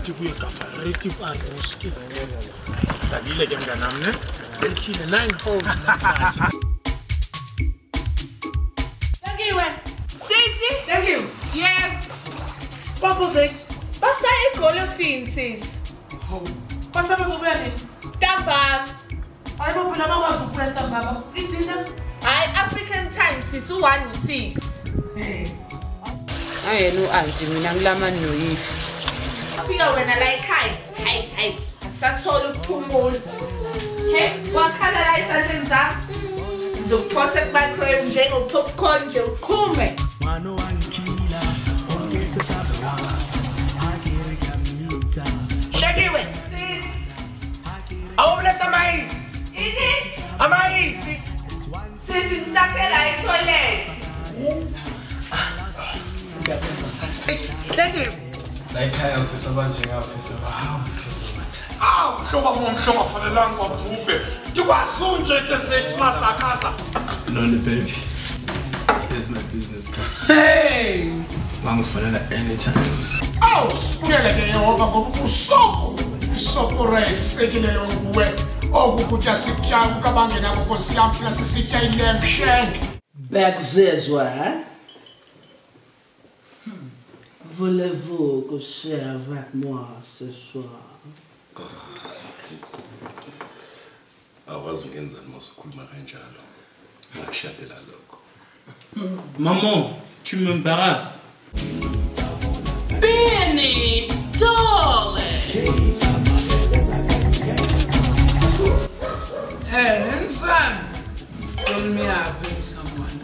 ukuthi kuye ka-Farative Aroski. Dadile ke mnganami ne? 89 holes namhlanje. Thank you. Sisi? Thank you. Yeah. What was it? Basa igolofini sis. Basa bazobuya nini? Ntambama. Hayi bo phela bakwazi ukubuya ntambama. Idina? Hayi African time sis u1 u6. Ayena uanti mina ngilamani noyifi. Afika wena la ekhaya. Hayi. Asathola ukuphumula. Hey, wakhala la esandleni zami. Ngizokuphosa ku-microwave njengo-popcorn nje uqhume. Mano wangikhila, ongethe sabawazi. Akere kamita. Shakiwe. Sis. Awuletha amayisi. Ini? Amayisi. Sisi ngisakela etoilet. Thank you. La ekhaya sisabanjengayo sisabahamba Mhlobo womhlobo afanelanga wabhubhe. Ndikwazi nje ke sethi masakasa. Noni baby. Here's my business card. Hey! Bangifonela anytime. Sibulele ke Yehova ngoba usoko resekile lo kuwe. Okukutya sikya ukabangena nkosi yami thina sisitya ilamb shank. Bekuzezwa, hein? Voulez-vous coucher avec moi ce soir? Awazi ungenzani masukhuluma kanjalo. Ngakushadela lokho. Maman, tu m'embarrasses. Benny, darling. Hey, handsome! Fill me up with someone.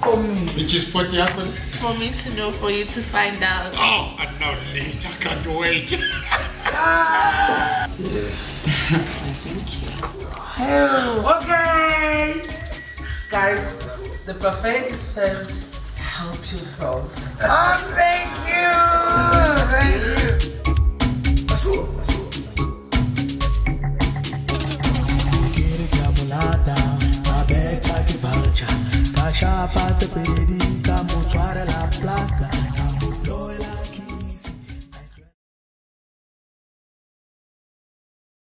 For me. Which is what happened? For me to know, for you to find out. Oh, and now later, I can't wait. Yes. Okay. Guys, the buffet is served. Help yourselves. Oh, thank you! Thank you! Kere kamulata, abeta kivalcha. Kasha pate pedi, kamutswara la placa.